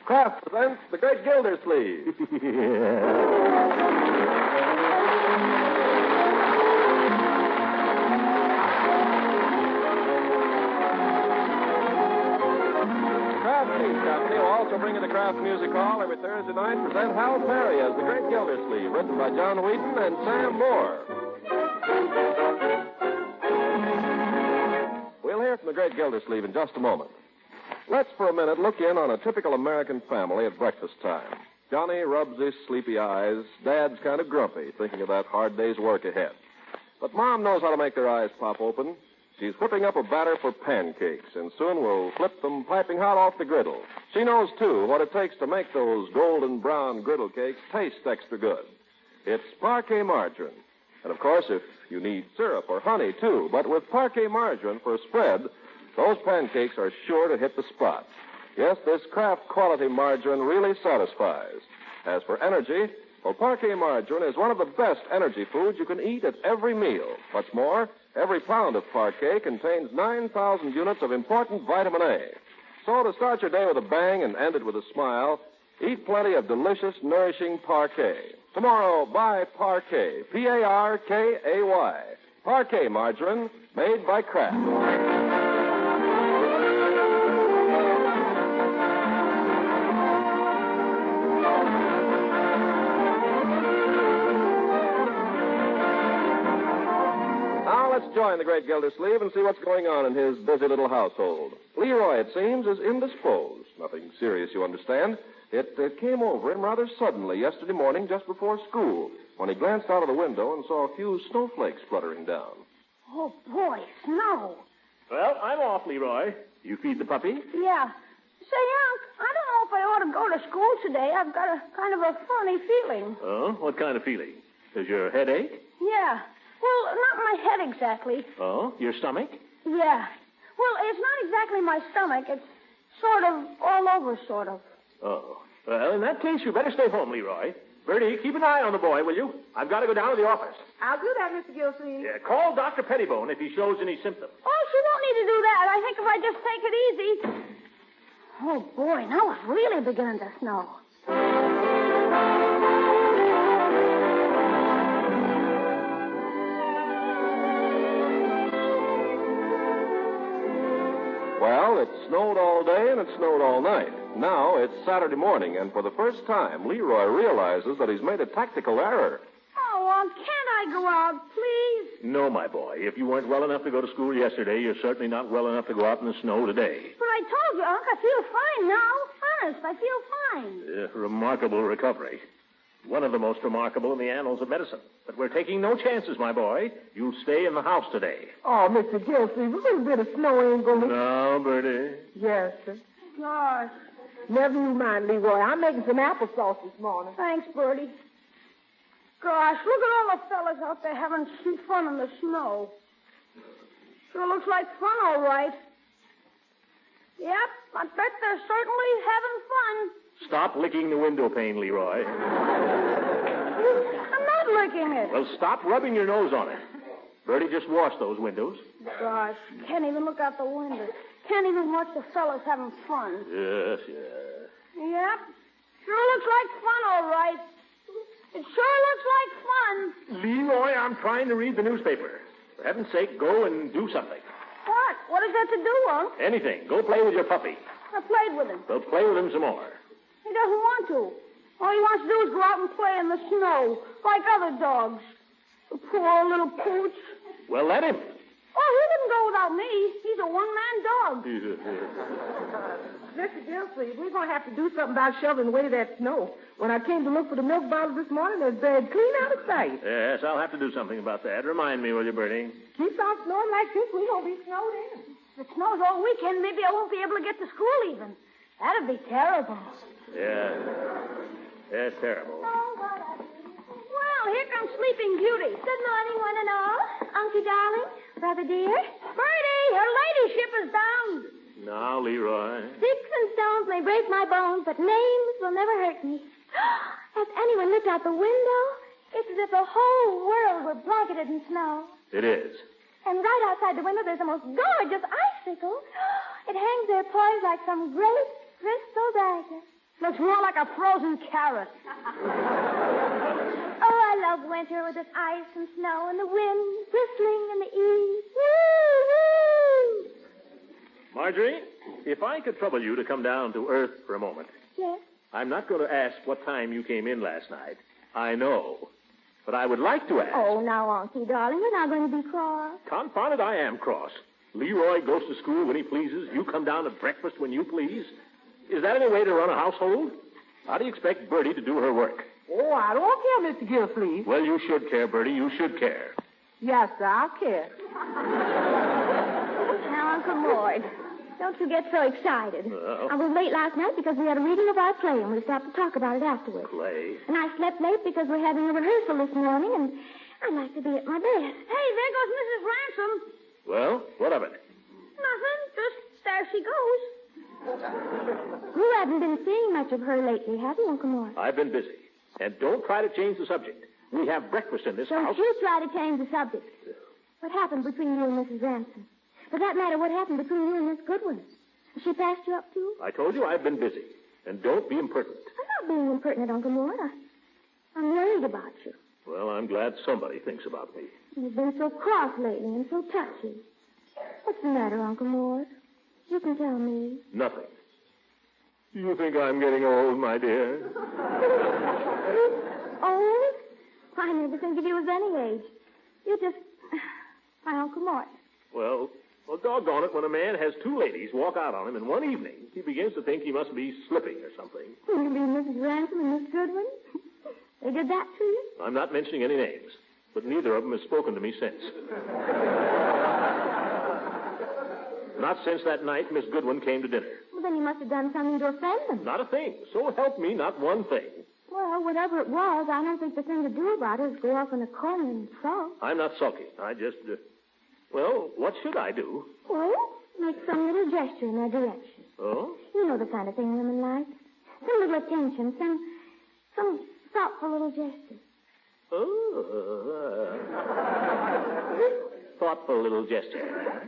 Kraft presents The Great Gildersleeve. Company will also bring you the Kraft Music Hall every Thursday night. Present Hal Perry as The Great Gildersleeve, written by John Wheaton and Sam Moore. We'll hear from The Great Gildersleeve in just a moment. Let's for a minute look in on a typical American family at breakfast time. Johnny rubs his sleepy eyes. Dad's kind of grumpy, thinking of that hard day's work ahead. But Mom knows how to make their eyes pop open. She's whipping up a batter for pancakes, and soon we'll flip them piping hot off the griddle. She knows, too, what it takes to make those golden brown griddle cakes taste extra good. It's Parquet margarine. And, of course, if you need syrup or honey, too. But with Parquet margarine for a spread, those pancakes are sure to hit the spot. Yes, this Kraft quality margarine really satisfies. As for energy, well, Parquet margarine is one of the best energy foods you can eat at every meal. What's more, every pound of Parquet contains 9,000 units of important vitamin A. So to start your day with a bang and end it with a smile, eat plenty of delicious, nourishing Parquet. Tomorrow, buy Parquet, P-A-R-K-A-Y. Parquet margarine, made by Kraft. Let's join the Great Gildersleeve and see what's going on in his busy little household. Leroy, it seems, is indisposed. Nothing serious, you understand. It came over him rather suddenly yesterday morning just before school when he glanced out of the window and saw a few snowflakes fluttering down. Oh, boy, snow. Well, I'm off, Leroy. You feed the puppy? Yeah. Say, Unc, I don't know if I ought to go to school today. I've got a kind of a funny feeling. Oh, what kind of feeling? Does your head ache? Yeah. Well, not my head exactly. Oh, your stomach? Yeah. Well, it's not exactly my stomach. It's sort of all over, sort of. Oh. Well, in that case, you better stay home, Leroy. Bertie, keep an eye on the boy, will you? I've got to go down to the office. I'll do that, Mr. Gildersleeve. Yeah, call Dr. Pettibone if he shows any symptoms. Oh, she won't need to do that. I think if I just take it easy. Oh, boy, now it's really beginning to snow. Well, it snowed all day and it snowed all night. Now it's Saturday morning, and for the first time, Leroy realizes that he's made a tactical error. Oh, can't I go out, please? No, my boy. If you weren't well enough to go to school yesterday, you're certainly not well enough to go out in the snow today. But I told you, Unc, I feel fine now. Honest, I feel fine. Remarkable recovery. One of the most remarkable in the annals of medicine. But we're taking no chances, my boy. You'll stay in the house today. Oh, Mr. Gildersleeve, a little bit of snow ain't going to... No, Bertie. Yes, sir. Gosh. Never you mind, Leroy. I'm making some applesauce this morning. Thanks, Bertie. Gosh, look at all the fellas out there having some fun in the snow. Sure looks like fun, all right. Yep, I bet they're certainly having fun. Stop licking the window pane, Leroy. I'm not licking it. Well, stop rubbing your nose on it. Bertie, just wash those windows. Gosh, can't even look out the window. Can't even watch the fellas having fun. Yes. Yep, sure looks like fun, all right. It sure looks like fun. Leroy, I'm trying to read the newspaper. For heaven's sake, go and do something. What? What is that to do, Unc? Anything. Go play with your puppy. I played with him. Well, play with him some more. He doesn't want to. All he wants to do is go out and play in the snow, like other dogs. The poor little pooch. Well, let him. Oh, he wouldn't go without me. He's a one-man dog. Mr. Gildersleeve, we're going to have to do something about shoveling away that snow. When I came to look for the milk bottle this morning, it was buried clean out of sight. Yes, I'll have to do something about that. Remind me, will you, Bertie? Keep on snowing like this, we're going to be snowed in. If it snows all weekend, maybe I won't be able to get to school even. That'd be terrible. Yeah. It's terrible. Well, here comes Sleeping Beauty. Good morning, one and all. Uncle darling, brother dear. Bertie, her ladyship is down. Now, Leroy. Sticks and stones may break my bones, but names will never hurt me. Has anyone looked out the window? It's as if the whole world were blanketed in snow. It is. And right outside the window, there's the most gorgeous icicle. It hangs there poised like some great crystal dagger. Looks more like a frozen carrot. Oh, I love winter with its ice and snow and the wind whistling in the east. Woo-hoo! Marjorie, if I could trouble you to come down to Earth for a moment. Yes? I'm not going to ask what time you came in last night. I know. But I would like to ask. Oh, now, Unky, darling, you're not going to be cross. Confound it, I am cross. Leroy goes to school when he pleases. You come down to breakfast when you please. Is that any way to run a household? How do you expect Bertie to do her work? Oh, I don't care, Mr. Gildersleeve. Well, you should care, Bertie. You should care. Yes, sir, I'll care. Now, Uncle Mort, don't you get so excited. I was late last night because we had a reading of our play, and we stopped to talk about it afterwards. Play? And I slept late because we're having a rehearsal this morning, and I'd like to be at my best. Hey, there goes Mrs. Ransom. Well, what of it? Nothing. Just there she goes. You haven't been seeing much of her lately, have you, Uncle Mort? I've been busy. And don't try to change the subject. We have breakfast in this Don't house. you try to change the subject. What happened between you and Mrs. Ransom? For that matter, what happened between you and Miss Goodwin? Has she passed you up, too? I told you I've been busy. And don't be impertinent. I'm not being impertinent, Uncle Mort. I'm worried about you. Well, I'm glad somebody thinks about me. You've been so cross lately and so touchy. What's the matter, Uncle Mort? You can tell me. Nothing. You think I'm getting old, my dear? Old? I never think of you as any age. You're just my Uncle Mort. Well, doggone it, when a man has two ladies walk out on him in one evening, he begins to think he must be slipping or something. You mean Mrs. Ransom and Miss Goodwin? They did that to you? I'm not mentioning any names, but neither of them has spoken to me since. Not since that night Miss Goodwin came to dinner. Well, then you must have done something to offend them. Not a thing. So help me, not one thing. Well, whatever it was, I don't think the thing to do about it is go off in a corner and sulk. I'm not sulking. I just, well, what should I do? Well, make some little gesture in their direction. Oh? You know the kind of thing women like. Some little attention, some thoughtful little gesture. Oh. Thoughtful little gesture.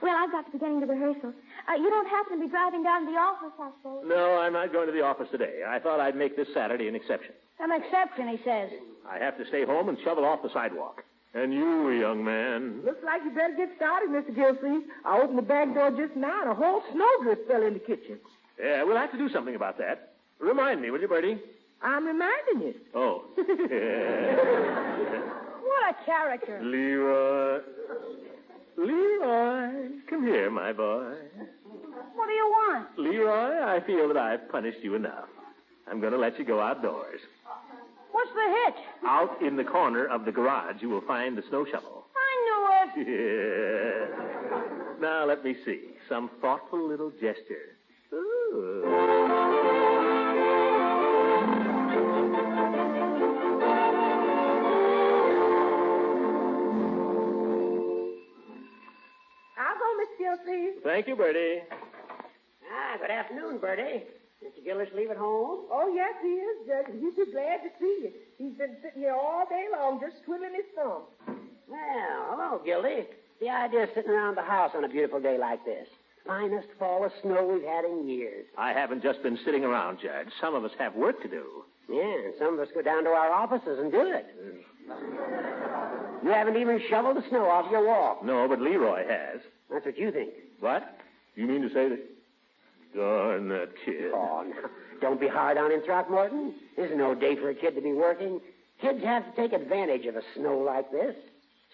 Well, I've got to be getting to rehearsal. You don't happen to be driving down to the office, I suppose? No, I'm not going to the office today. I thought I'd make this Saturday an exception. An exception, he says. I have to stay home and shovel off the sidewalk. And you, young man. Looks like you better get started, Mr. Gildersleeve. I opened the back door just now, and a whole snowdrift fell in the kitchen. Yeah, we'll have to do something about that. Remind me, will you, Bertie? I'm reminding you. Oh. What a character. Leroy, come here, my boy. What do you want? Leroy, I feel that I've punished you enough. I'm going to let you go outdoors. What's the hitch? Out in the corner of the garage, you will find the snow shovel. I knew it. Yeah. Now, let me see. Some thoughtful little gesture. Ooh. I'll go, Mr. Gildersleeve. Thank you, Bertie. Good afternoon, Bertie. Mr. Gildersleeve at home? Oh, yes, he is, Judge. He's just glad to see you. He's been sitting here all day long just twiddling his thumb. Well, hello, Gildy. The idea of sitting around the house on a beautiful day like this. Finest fall of snow we've had in years. I haven't just been sitting around, Judge. Some of us have work to do. Yeah, and some of us go down to our offices and do it. You haven't even shoveled the snow off your walk. No, but Leroy has. That's what you think. What? You mean to say that... Darn that kid. Oh, no. Don't be hard on him, Throckmorton. This is no day for a kid to be working. Kids have to take advantage of a snow like this.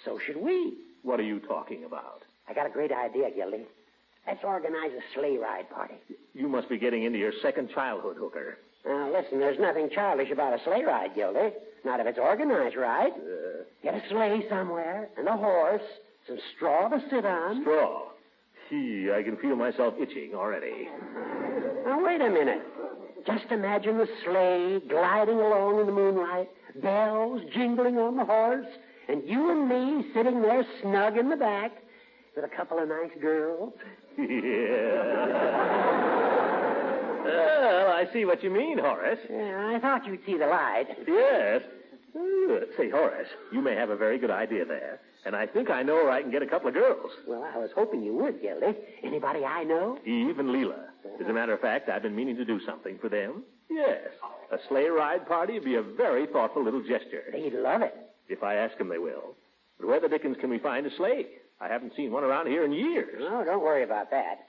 So should we. What are you talking about? I got a great idea, Gildy. Let's organize a sleigh ride party. You must be getting into your second childhood, Hooker. Now, listen, there's nothing childish about a sleigh ride, Gildy. Not if it's organized right. Get a sleigh somewhere, and a horse, some straw to sit on. Straw? Gee, I can feel myself itching already. Now, wait a minute. Just imagine the sleigh gliding along in the moonlight, bells jingling on the horse, and you and me sitting there snug in the back with a couple of nice girls. Yeah. Well, I see what you mean, Horace. Yeah, I thought you'd see the light. Yes. Say, Horace, you may have a very good idea there. And I think I know where I can get a couple of girls. Well, I was hoping you would, Gildy. Anybody I know? Eve and Leela. As a matter of fact, I've been meaning to do something for them. Yes. A sleigh ride party would be a very thoughtful little gesture. They'd love it. If I ask them, they will. But where the dickens can we find a sleigh? I haven't seen one around here in years. No, don't worry about that.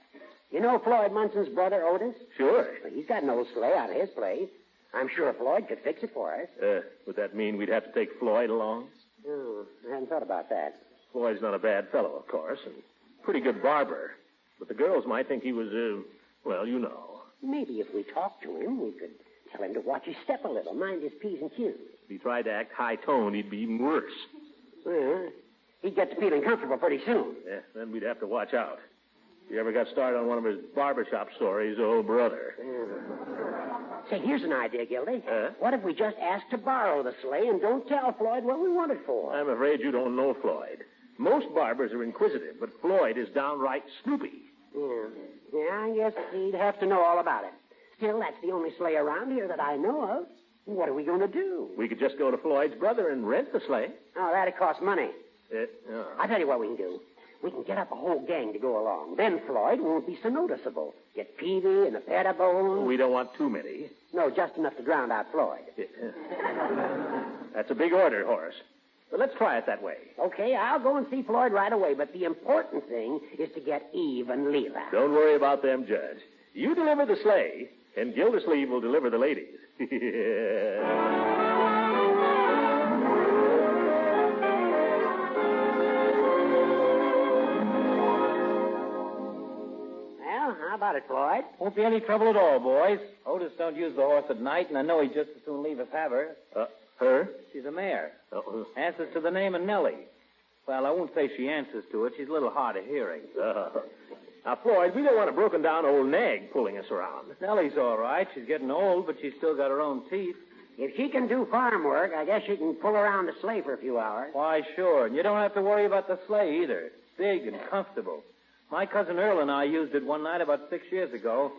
You know Floyd Munson's brother, Otis? Sure. Well, he's got an old sleigh out of his place. I'm sure Floyd could fix it for us. Would that mean we'd have to take Floyd along? Oh, I hadn't thought about that. Floyd's not a bad fellow, of course, and pretty good barber. But the girls might think he was, well, you know. Maybe if we talked to him, we could tell him to watch his step a little, mind his P's and Q's. If he tried to act high-toned, he'd be even worse. Well, he'd get to feeling comfortable pretty soon. Yeah, then we'd have to watch out. If he ever got started on one of his barbershop stories, oh, brother. Say, here's an idea, Gildy. What if we just ask to borrow the sleigh and don't tell Floyd what we want it for? I'm afraid you don't know Floyd. Most barbers are inquisitive, but Floyd is downright snoopy. Yeah, I guess he'd have to know all about it. Still, that's the only sleigh around here that I know of. What are we going to do? We could just go to Floyd's brother and rent the sleigh. Oh, that'd cost money. No. I'll tell you what we can do. We can get up a whole gang to go along. Then Floyd won't be so noticeable. Get Peavy and a pair of bones. We don't want too many. No, just enough to drown out Floyd. That's a big order, Horace. But let's try it that way. Okay, I'll go and see Floyd right away, but the important thing is to get Eve and Leela. Don't worry about them, Judge. You deliver the sleigh, and Gildersleeve will deliver the ladies. Well, how about it, Floyd? Won't be any trouble at all, boys. Otis don't use the horse at night, and I know he'd just as soon leave us have her. Her? She's a mare. Uh-oh. Answers to the name of Nellie. Well, I won't say she answers to it. She's a little hard of hearing. Now, Floyd, we don't want a broken-down old nag pulling us around. Nellie's all right. She's getting old, but she's still got her own teeth. If she can do farm work, I guess she can pull around the sleigh for a few hours. Why, sure. And you don't have to worry about the sleigh either. It's big and comfortable. My cousin Earl and I used it one night about 6 years ago.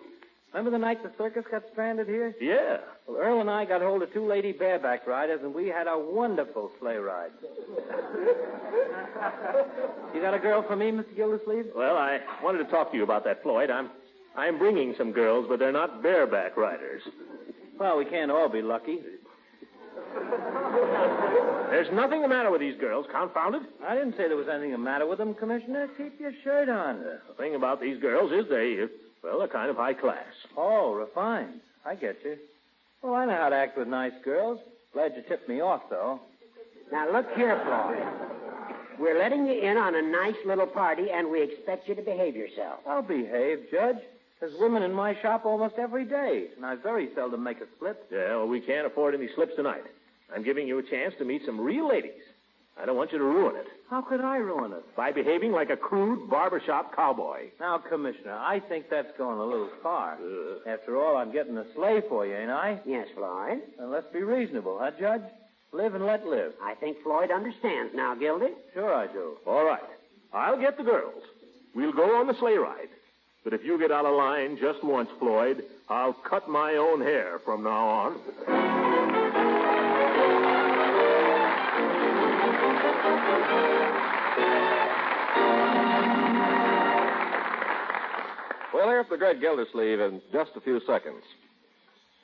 Remember the night the circus got stranded here? Yeah. Well, Earl and I got hold of two lady bareback riders, and we had a wonderful sleigh ride. You got a girl for me, Mr. Gildersleeve? Well, I wanted to talk to you about that, Floyd. I'm bringing some girls, but they're not bareback riders. Well, we can't all be lucky. There's nothing the matter with these girls, confound it. I didn't say there was anything the matter with them, Commissioner. Keep your shirt on. The thing about these girls is they're kind of high class. Oh, refined. I get you. Well, I know how to act with nice girls. Glad you tipped me off, though. Now, look here, Floyd. We're letting you in on a nice little party, and we expect you to behave yourself. I'll behave, Judge. There's women in my shop almost every day, and I very seldom make a slip. Yeah, well, we can't afford any slips tonight. I'm giving you a chance to meet some real ladies. I don't want you to ruin it. How could I ruin it? By behaving like a crude barbershop cowboy. Now, Commissioner, I think that's going a little far. After all, I'm getting a sleigh for you, ain't I? Yes, Floyd. Then let's be reasonable, huh, Judge? Live and let live. I think Floyd understands now, Gildy. Sure I do. All right. I'll get the girls. We'll go on the sleigh ride. But if you get out of line just once, Floyd, I'll cut my own hair from now on. Well, here's the great Gildersleeve in just a few seconds.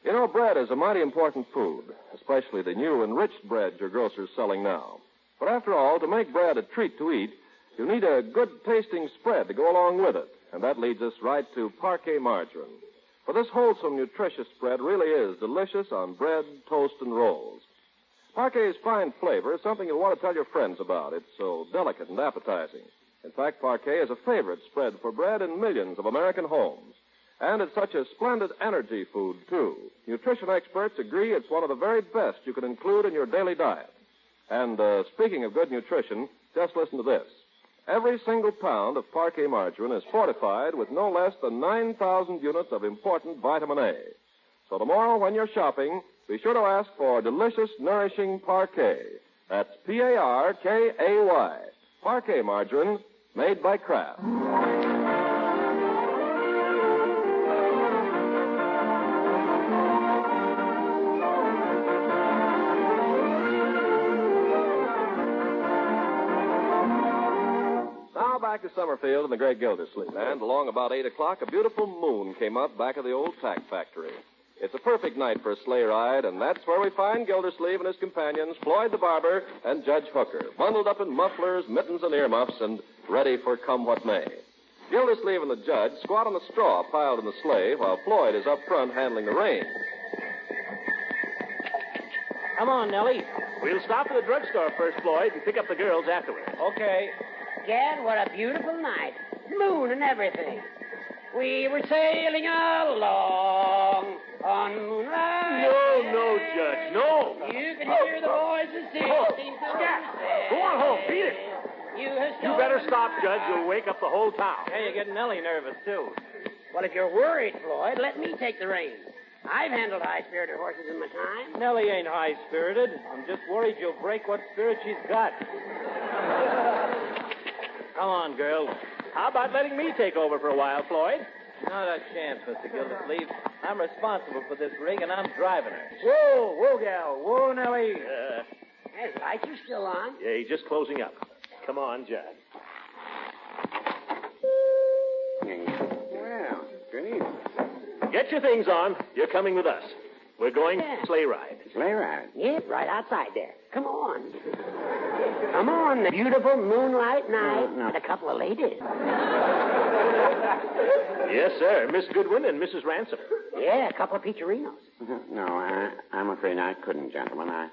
You know, bread is a mighty important food, especially the new enriched bread your grocer's selling now. But after all, to make bread a treat to eat, you need a good-tasting spread to go along with it. And that leads us right to Parquet margarine. For this wholesome, nutritious spread really is delicious on bread, toast, and rolls. Parquet's fine flavor is something you'll want to tell your friends about. It's so delicate and appetizing. In fact, Parquet is a favorite spread for bread in millions of American homes. And it's such a splendid energy food, too. Nutrition experts agree it's one of the very best you can include in your daily diet. And speaking of good nutrition, just listen to this. Every single pound of Parquet margarine is fortified with no less than 9,000 units of important vitamin A. So tomorrow when you're shopping, be sure to ask for delicious, nourishing Parquet. That's P-A-R-K-A-Y. Parquet margarine made by Kraft. back to Summerfield in the great Gildersleeve, and along about 8 o'clock, a beautiful moon came up back of the old tack factory. It's a perfect night for a sleigh ride, and that's where we find Gildersleeve and his companions, Floyd the barber and Judge Hooker, bundled up in mufflers, mittens, and earmuffs, and ready for come what may. Gildersleeve and the judge squat on the straw piled in the sleigh, while Floyd is up front handling the reins. Come on, Nellie. We'll stop at the drugstore first, Floyd, and pick up the girls afterward. Okay. Gad, what a beautiful night. Moon and everything. We were sailing along on moonlight. No, Judge, no. You can hear the voices singing. Go on home, beat it. You better stop, Judge. You'll wake up the whole town. Hey, you're getting Nellie nervous, too. Well, if you're worried, Floyd, let me take the reins. I've handled high-spirited horses in my time. Nellie ain't high-spirited. I'm just worried you'll break what spirit she's got. Come on, girls. How about letting me take over for a while, Floyd? Not a chance, Mr. Gildersleeve. I'm responsible for this rig, and I'm driving her. Whoa, gal. Whoa, Nellie. His lights are still on. Yeah, he's just closing up. Come on, Judge. Well, good evening. Get your things on. You're coming with us. We're going sleigh ride. Sleigh ride? Yep, right outside there. Come on. Come on, the beautiful moonlight night No. with a couple of ladies. Yes, sir. Miss Goodwin and Mrs. Ransom. Yeah, a couple of peacherinos. No, I'm afraid I couldn't, gentlemen. I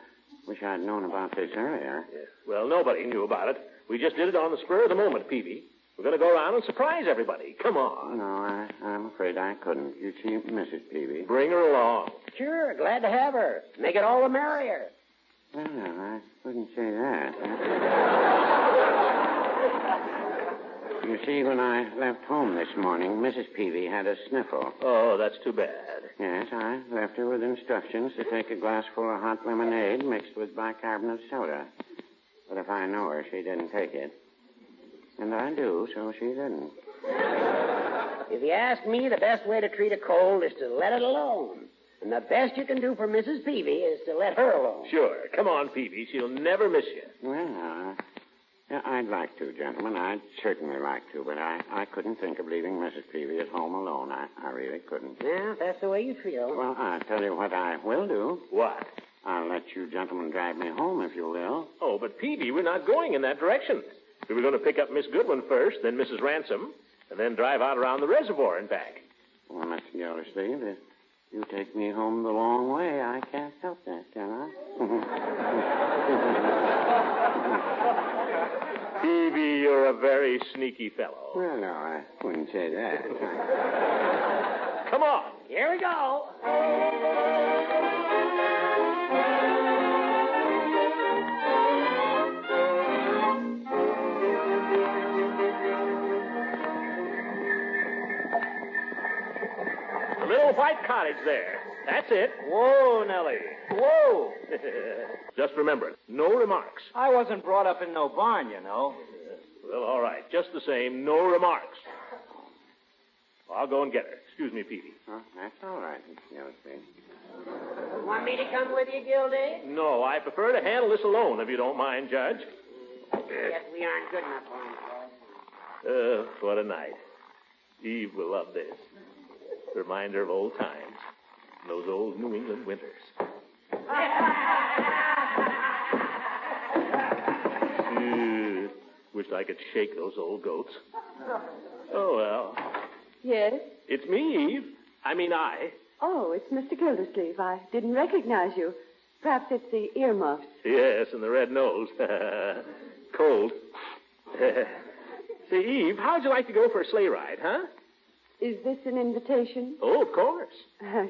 wish I'd known about this earlier. Yes. Well, nobody knew about it. We just did it on the spur of the moment, Peavy. We're going to go around and surprise everybody. Come on. No, I'm afraid I couldn't. You see, Mrs. Peavy. Bring her along. Sure, glad to have her. Make it all the merrier. Well, no, I wouldn't say that. You see, when I left home this morning, Mrs. Peavy had a sniffle. Oh, that's too bad. Yes, I left her with instructions to take a glassful of hot lemonade mixed with bicarbonate soda. But if I know her, she didn't take it. And I do, so she didn't. If you ask me, the best way to treat a cold is to let it alone. And the best you can do for Mrs. Peavy is to let her alone. Sure. Come on, Peavy. She'll never miss you. Well, yeah, I'd like to, gentlemen. I'd certainly like to, but I couldn't think of leaving Mrs. Peavy at home alone. I really couldn't. Yeah, if that's the way you feel. Well, I'll tell you what I will do. What? I'll let you gentlemen drive me home, if you will. Oh, but Peavy, we're not going in that direction. We were going to pick up Miss Goodwin first, then Mrs. Ransom, and then drive out around the reservoir and back. Well, Mr. Gildersleeve, if you take me home the long way, I can't help that, can I? Peavy, you're a very sneaky fellow. Well, no, I wouldn't say that. Come on. Here we go. The little white cottage there. That's it. Whoa, Nellie. Whoa. Just remember, no remarks. I wasn't brought up in no barn, you know. Well, all right. Just the same, no remarks. I'll go and get her. Excuse me, Peavy. Oh, that's all right, Mr. Gildersleeve. Want me to come with you, Gildy? No, I prefer to handle this alone, if you don't mind, Judge. Guess we aren't good enough for him, Floyd. What a night. Eve will love this. Reminder of old times. Those old New England winters. Wish I could shake those old goats. Oh, well. Yes? It's me, Eve. I. Oh, it's Mr. Gildersleeve. I didn't recognize you. Perhaps it's the earmuffs. Yes, and the red nose. Cold. Say, Eve, how'd you like to go for a sleigh ride, huh? Is this an invitation? Oh, of course.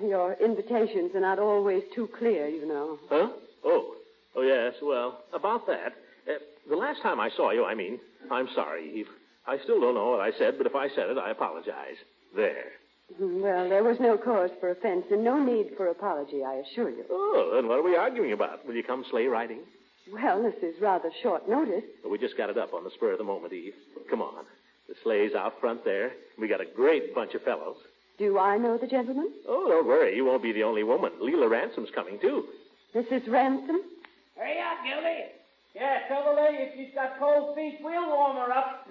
Your invitations are not always too clear, you know. Huh? Oh, yes. Well, about that. The last time I saw you, I'm sorry, Eve. I still don't know what I said, but if I said it, I apologize. There. Well, there was no cause for offense and no need for apology, I assure you. Oh, then what are we arguing about? Will you come sleigh riding? Well, this is rather short notice. Well, we just got it up on the spur of the moment, Eve. Come on. The sleigh's out front there. We got a great bunch of fellows. Do I know the gentleman? Oh, don't worry. You won't be the only woman. Leela Ransom's coming, too. Mrs. Ransom? Hurry up, Gildy. Yeah, tell the lady if she's got cold feet, we'll warm her up.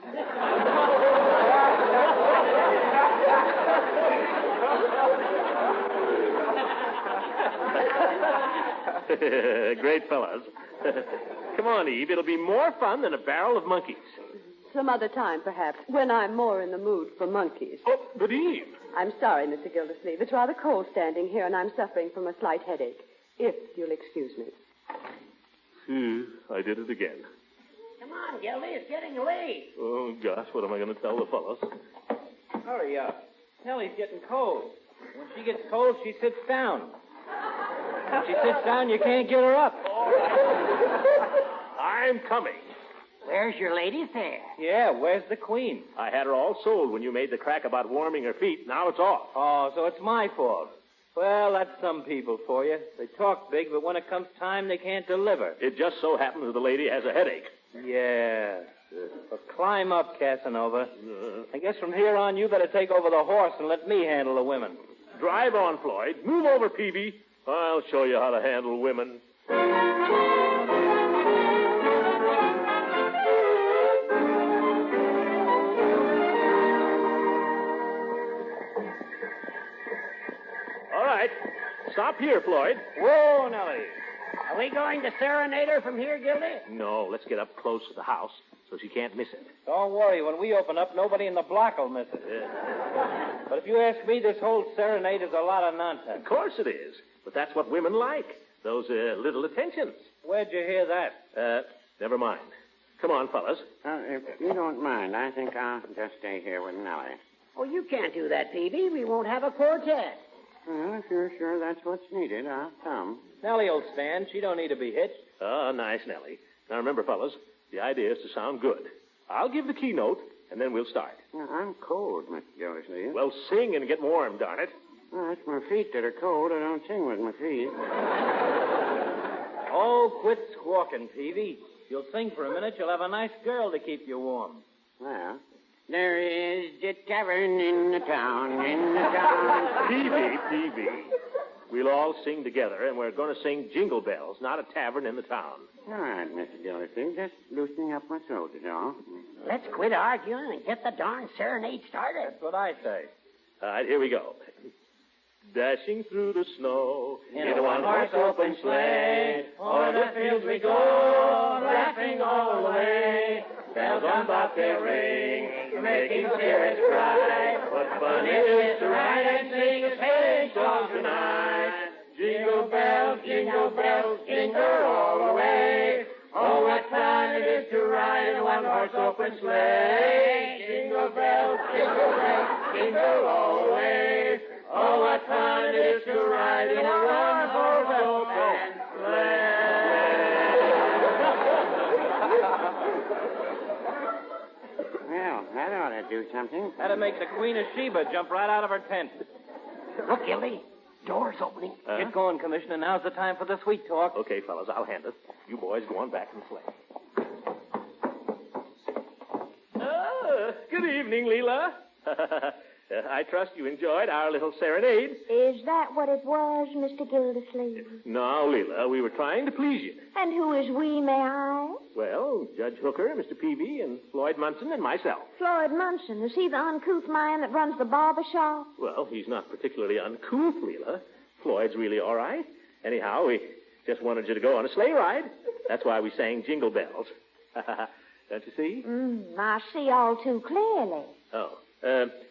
Great fellas. Come on, Eve. It'll be more fun than a barrel of monkeys. Some other time, perhaps, when I'm more in the mood for monkeys. Oh, but Eve. I'm sorry, Mr. Gildersleeve. It's rather cold standing here, and I'm suffering from a slight headache. If you'll excuse me. I did it again. Come on, Gildy. It's getting late. Oh, gosh, what am I going to tell the fellas? Hurry up. Nellie's getting cold. When she gets cold, she sits down. When she sits down, you can't get her up. I'm coming. Where's your lady there? Yeah, where's the queen? I had her all sold when you made the crack about warming her feet. Now it's off. Oh, so it's my fault. Well, that's some people for you. They talk big, but when it comes time, they can't deliver. It just so happens the lady has a headache. Yeah. Well, climb up, Casanova. I guess from here on, you better take over the horse and let me handle the women. Drive on, Floyd. Move over, Peavy. I'll show you how to handle women. All right. Stop here, Floyd. Whoa, Nellie. Are we going to serenade her from here, Gildy? No, let's get up close to the house so she can't miss it. Don't worry. When we open up, nobody in the block will miss it. But if you ask me, this whole serenade is a lot of nonsense. Of course it is. But that's what women like. Those little attentions. Where'd you hear that? Never mind. Come on, fellas. If you don't mind, I think I'll just stay here with Nellie. Oh, you can't do that, Peavy. We won't have a quartet. Well, if you're sure that's what's needed, I'll come. Nellie'll stand. She don't need to be hitched. Ah, nice, Nellie. Now remember, fellas, the idea is to sound good. I'll give the keynote, and then we'll start. Now, I'm cold, Mr. Gildersleeve. Well, sing and get warm, darn it. Well, it's my feet that are cold. I don't sing with my feet. Oh, quit squawking, Peavy. You'll sing for a minute, you'll have a nice girl to keep you warm. Well, there is a tavern in the town. Peavy. We'll all sing together, and we're going to sing Jingle Bells, not a tavern in the town. All right, Mr. Gildersleeve. Just loosening up my throat is all. Let's quit arguing and get the darn serenade started. That's what I say. All right, here we go. Dashing through the snow in a one-horse open sleigh, o'er the fields we go, laughing all the way. Bells on bobtail ring, making spirits bright. What fun it is to ride and sing a sleigh song tonight. Jingle bells, jingle all the way. Oh, what fun it is to ride in a one-horse open sleigh. Jingle bells, jingle all the way. Oh, what fun it is to ride in a one-horse open sleigh. Well, that ought to do something. That'll make the Queen of Sheba jump right out of her tent. Look, Gildy. Door's opening. Get going, Commissioner. Now's the time for the sweet talk. Okay, fellas, I'll hand it. You boys go on back in the sleigh. Good evening, Leela. I trust you enjoyed our little serenade. Is that what it was, Mr. Gildersleeve? No, Leela, we were trying to please you. And who is we, may I? Well, Judge Hooker, Mr. Peavy, and Floyd Munson, and myself. Floyd Munson. Is he the uncouth man that runs the barber shop? Well, he's not particularly uncouth, Leela. Floyd's really all right. Anyhow, we just wanted you to go on a sleigh ride. That's why we sang Jingle Bells. Don't you see? I see all too clearly. Oh.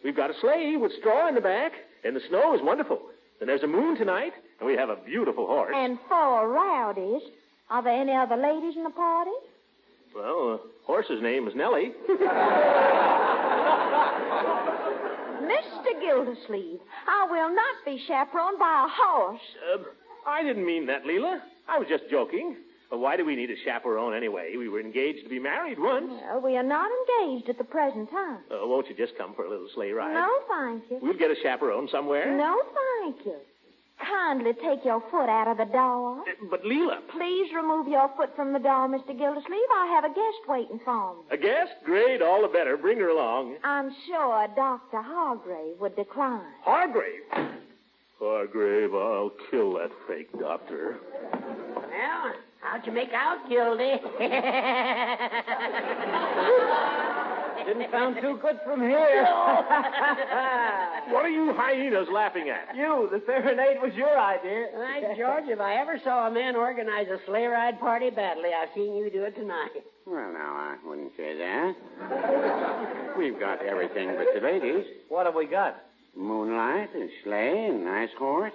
We've got a sleigh with straw in the back, and the snow is wonderful. And there's a moon tonight, and we have a beautiful horse. And 4 rowdies. Are there any other ladies in the party? Well, the horse's name is Nellie. Mr. Gildersleeve, I will not be chaperoned by a horse. I didn't mean that, Leela. I was just joking. Why do we need a chaperone anyway? We were engaged to be married once. Well, we are not engaged at the present time. Won't you just come for a little sleigh ride? No, thank you. We'll get a chaperone somewhere. No, thank you. Kindly take your foot out of the door. But, Leela... Please remove your foot from the door, Mr. Gildersleeve. I have a guest waiting for me. A guest? Great, all the better. Bring her along. I'm sure Dr. Hargrave would decline. Hargrave? Hargrave, I'll kill that fake doctor. Well, How'd you make out, Gildy? Didn't sound too good from here. What are you hyenas laughing at? You, the serenade was your idea. Why, George, if I ever saw a man organize a sleigh ride party badly, I've seen you do it tonight. Well, now, I wouldn't say that. We've got everything but the ladies. What have we got? Moonlight, a sleigh, a nice horse.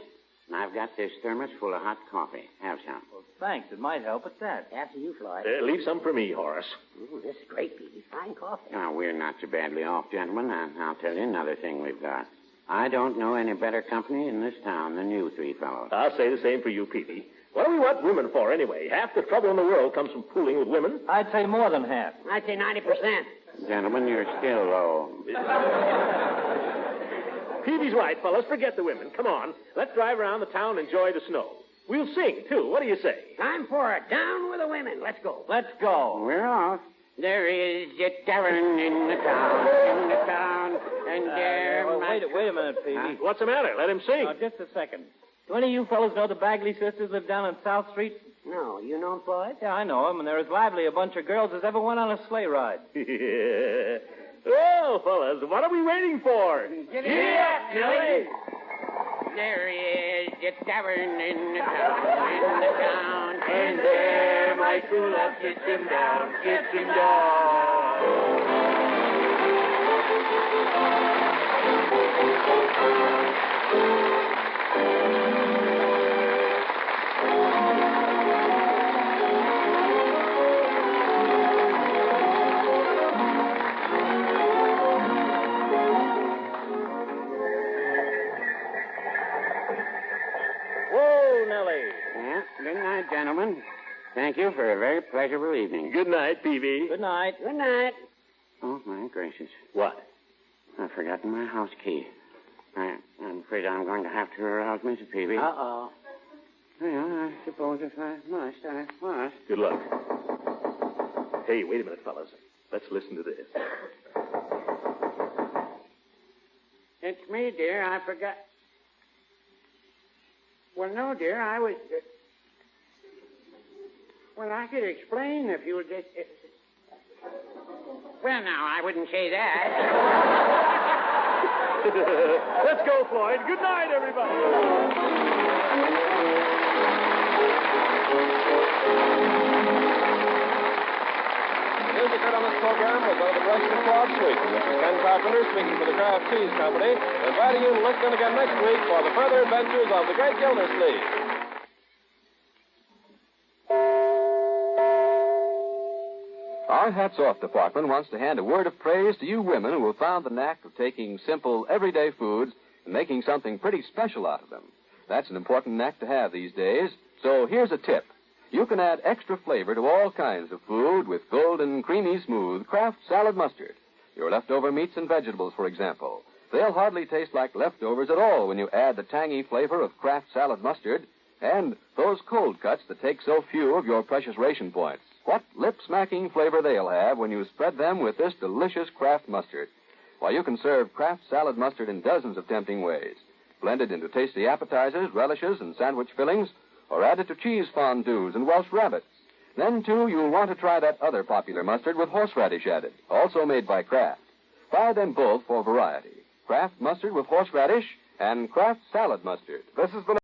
And I've got this thermos full of hot coffee. Have some. Well, thanks. It might help at that. After you, Floyd. Leave some for me, Horace. Ooh, this is great, Petey. Fine coffee. Now, we're not so badly off, gentlemen. I'll tell you another thing we've got. I don't know any better company in this town than you three fellows. I'll say the same for you, Peavy. What do we want women for, anyway? Half the trouble in the world comes from fooling with women. I'd say more than half. I'd say 90%. Gentlemen, you're still low. Peavy's right, fellas. Forget the women. Come on. Let's drive around the town and enjoy the snow. We'll sing, too. What do you say? Time for it. Down with the women. Let's go. Let's go. We're off. There is a tavern in the town, and there... Wait a minute, Peavy. What's the matter? Let him sing. Now, just a second. Do any of you fellows know the Bagley sisters live down on South Street? No, you know Floyd? Yeah, I know them, and they're as lively a bunch of girls as ever went on a sleigh ride. Well, fellas, what are we waiting for? Giddy up, Nellie. There is a tavern in the town, And there my true love sits him down, Whoa, Nellie. Yeah, good night, gentlemen. Thank you for a very pleasurable evening. Good night, Peavy. Good night. Good night. Oh, my gracious. What? I've forgotten my house key. I'm afraid I'm going to have to arouse Mrs. Peavy. Uh-oh. Well, I suppose if I must, I must. Good luck. Hey, wait a minute, fellas. Let's listen to this. It's me, dear. I forgot. Well, no, dear. I was... Well, I could explain if you would just... Well, now, I wouldn't say that. Let's go, Floyd. Good night, everybody. Music heard on this program was under the direction of Claude Sweet. This is Ken Carpenter speaking for the Kraft Cheese Company, inviting you to listen again next week for the further adventures of the great Gildersleeve. Our Hats Off department wants to hand a word of praise to you women who have found the knack of taking simple, everyday foods and making something pretty special out of them. That's an important knack to have these days, so here's a tip. You can add extra flavor to all kinds of food with golden, creamy, smooth Kraft salad mustard. Your leftover meats and vegetables, for example. They'll hardly taste like leftovers at all when you add the tangy flavor of Kraft salad mustard and those cold cuts that take so few of your precious ration points. What lip-smacking flavor they'll have when you spread them with this delicious Kraft mustard. Why, you can serve Kraft salad mustard in dozens of tempting ways. Blend it into tasty appetizers, relishes, and sandwich fillings, or add it to cheese fondues and Welsh rabbits. Then, too, you'll want to try that other popular mustard with horseradish added, also made by Kraft. Buy them both for variety. Kraft mustard with horseradish and Kraft salad mustard. This is the